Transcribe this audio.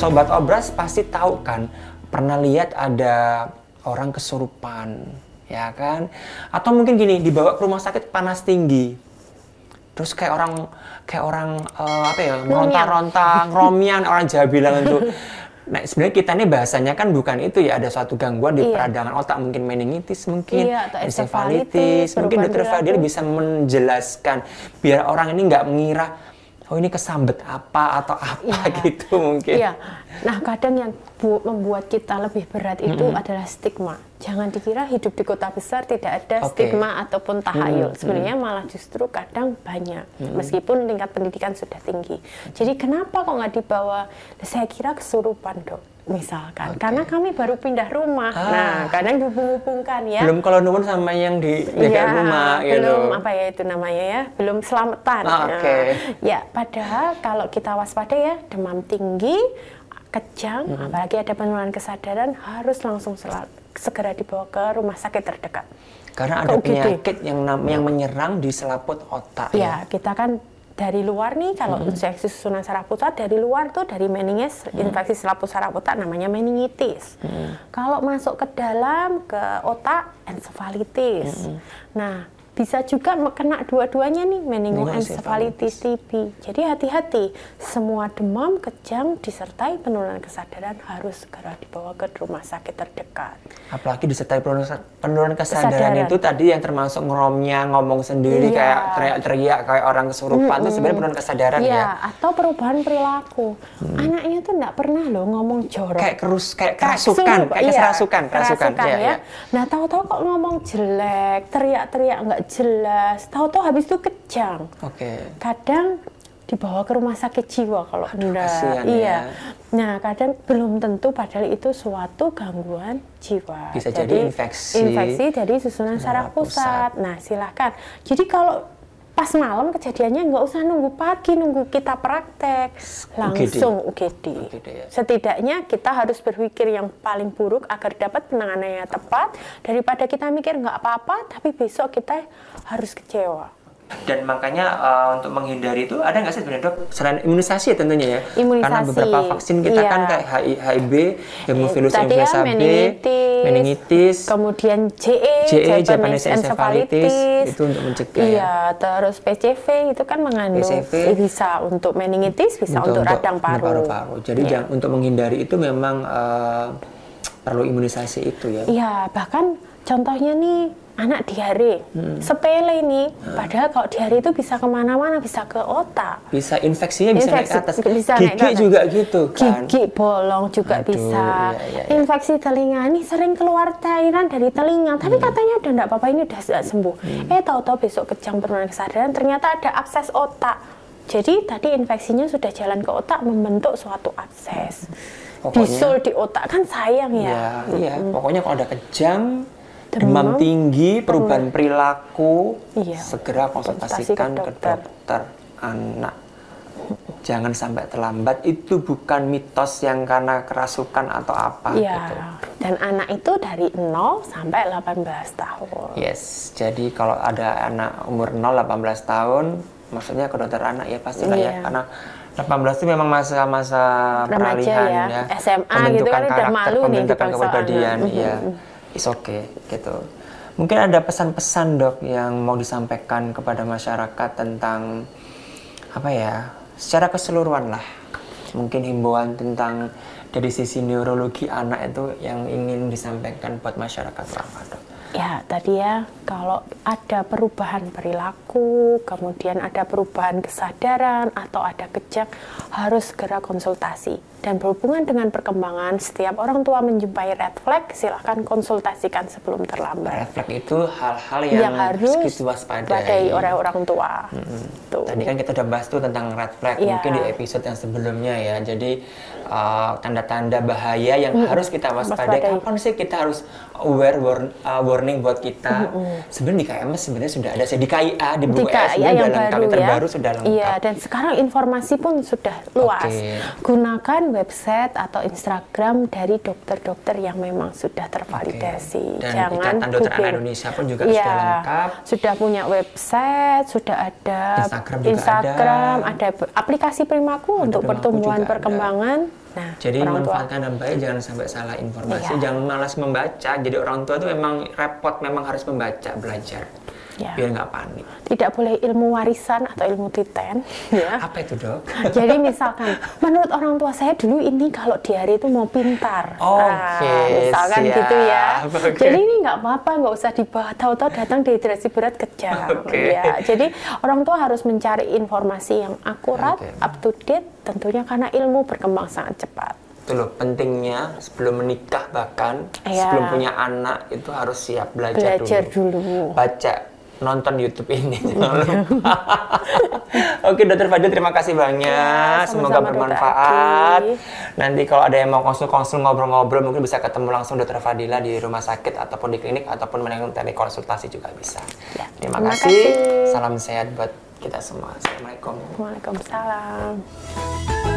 sobat obras pasti tahu kan, pernah lihat ada orang kesurupan, ya kan? Atau mungkin gini, dibawa ke rumah sakit panas tinggi, terus kayak orang apa ya, meronta-ronta, ngeromian, orang Jawa bilang itu. Nah sebenarnya kita ini bahasanya kan bukan itu ya, ada suatu gangguan di peradangan otak, mungkin meningitis, mungkin atau ensefalitis, mungkin dokter Fadil bisa menjelaskan biar orang ini nggak mengira oh ini kesambet apa atau apa gitu mungkin. Iya. Nah kadang yang membuat kita lebih berat itu adalah stigma. Jangan dikira hidup di kota besar tidak ada stigma ataupun tahayul. Sebenarnya malah justru kadang banyak, meskipun tingkat pendidikan sudah tinggi. Jadi kenapa kok nggak dibawa? Saya kira kesurupan dok, misalkan. Karena kami baru pindah rumah. Nah kadang dihubung-hubungkan ya. Belum kalau nuwun sama yang di dekat rumah gitu. Belum apa ya itu namanya ya, belum selamatan. Ya padahal kalau kita waspada ya, demam tinggi, kejang, apalagi ada penurunan kesadaran, harus langsung segera dibawa ke rumah sakit terdekat. Karena ada penyakit yang menyerang di selaput otak. Ya, kita kan dari luar nih, kalau infeksi susunan saraf pusat dari luar tuh, dari meninges, infeksi selaput saraf otak namanya meningitis. Kalau masuk ke dalam, ke otak, ensefalitis. Nah, bisa juga kena dua-duanya nih, meningoencephalitis TB. Jadi hati-hati, semua demam, kejang, disertai penurunan kesadaran harus segera dibawa ke rumah sakit terdekat. Apalagi disertai penurunan kesadaran itu tadi yang termasuk ngeromnya, ngomong sendiri, kayak teriak-teriak, kayak orang kesurupan, itu sebenarnya penurunan kesadaran ya. Atau perubahan perilaku. Anaknya tuh nggak pernah loh ngomong jorok. Kayak kerasukan, kerasukan ya. Nah tahu-tahu kok ngomong jelek, teriak-teriak nggak jelas, tahu-tahu habis itu kejang. Kadang dibawa ke rumah sakit jiwa kalau enggak. Nah kadang belum tentu padahal itu suatu gangguan jiwa. Bisa jadi infeksi dari susunan saraf pusat. Nah silahkan. Jadi kalau pas malam kejadiannya nggak usah nunggu pagi, nunggu kita praktek, langsung UGD. Setidaknya kita harus berpikir yang paling buruk agar dapat penanganan yang tepat, daripada kita mikir nggak apa-apa tapi besok kita harus kecewa. Dan makanya untuk menghindari itu ada nggak sih sebenarnya dok? Selain imunisasi ya tentunya ya. Karena beberapa vaksin kita kan kayak HIV, hemofilus influenza B, meningitis, kemudian Japanese encephalitis itu untuk mencegah. Terus PCV itu kan mengandung bisa untuk meningitis, bisa untuk radang paru. Jadi untuk menghindari itu memang perlu imunisasi itu ya. Iya, bahkan contohnya nih anak diare, sepele nih, padahal kalau diare itu bisa kemana-mana, bisa ke otak. Bisa infeksinya bisa naik ke atas, gigi juga gitu kan. Gigi bolong juga bisa. Infeksi telinga nih sering keluar cairan dari telinga, tapi katanya udah enggak apa-apa, ini udah sembuh. Tahu-tahu besok kejang penurunan kesadaran, ternyata ada abses otak. Jadi tadi infeksinya sudah jalan ke otak, membentuk suatu abses. Bisul di otak kan sayang ya. Iya, pokoknya kalau ada kejang, demam tinggi, perubahan perilaku, segera konsultasikan ke dokter anak. Jangan sampai terlambat. Itu bukan mitos yang karena kerasukan atau apa gitu. Dan anak itu dari 0 sampai 18 tahun. Yes, jadi kalau ada anak umur 0-18 tahun, maksudnya ke dokter anak ya pastilah ya. Karena 18 itu memang masa-masa peralihan ya. SMA gitu kan udah malu nih pembentukan kepribadian. It's okay gitu. Mungkin ada pesan-pesan dok yang mau disampaikan kepada masyarakat tentang apa ya, secara keseluruhan lah. Mungkin himbauan tentang dari sisi neurologi anak itu yang ingin disampaikan buat masyarakat apa dok? Ya tadi ya, kalau ada perubahan perilaku, kemudian ada perubahan kesadaran atau ada kejang, harus segera konsultasi. Dan berhubungan dengan perkembangan, setiap orang tua menjumpai red flag, silahkan konsultasikan sebelum terlambat. Red flag itu hal-hal yang harus diwaspadai oleh orang tua. Tadi kan kita udah bahas tuh tentang red flag, mungkin di episode yang sebelumnya ya. Jadi tanda-tanda bahaya yang harus kita waspadai. Kapan sih kita harus aware warning buat kita? Sebenarnya di KMS sebenarnya sudah ada. Di KIA, di buku SD dalam kami terbaru sudah lengkap. Iya, dan sekarang informasi pun sudah luas. Gunakan website atau Instagram dari dokter-dokter yang memang sudah tervalidasi. Dan jangan Ikatan Dokter Anak Indonesia pun juga sudah lengkap. Sudah punya website, sudah ada Instagram, ada aplikasi Primaku untuk pertumbuhan perkembangan. Nah, Jadi orang tua manfaatkan dengan baik, jangan sampai salah informasi, Iya. jangan malas membaca. Jadi orang tua itu memang repot, memang harus membaca, belajar, Ya. biar nggak panik. tidak boleh ilmu warisan atau ilmu titen, ya. Apa itu, Dok? Jadi misalkan, menurut orang tua saya dulu ini kalau di hari itu mau pintar. Oke, misalkan siap. gitu ya. Oke. Jadi ini nggak apa-apa, nggak usah dibawa. Tahu-tahu datang dehidrasi berat kejang. Oke. Ya. Jadi orang tua harus mencari informasi yang akurat, Oke. up to date, tentunya karena ilmu berkembang sangat cepat. Itu loh pentingnya sebelum menikah, bahkan Iya. sebelum punya anak itu harus siap belajar, Belajar dulu. dulu. Baca, nonton YouTube ini. Jangan lupa. Oke, Dokter Fadil, terima kasih banyak. Ya, Semoga sama-sama, bermanfaat. Dokter Adi. Nanti kalau ada yang mau konsul-konsul, ngobrol-ngobrol, mungkin bisa ketemu langsung Dokter Fadila di rumah sakit ataupun di klinik ataupun melalui telekonsultasi juga bisa. Ya, Terima terima kasih. kasih. Salam sehat buat kita semua. Assalamualaikum. Waalaikumsalam.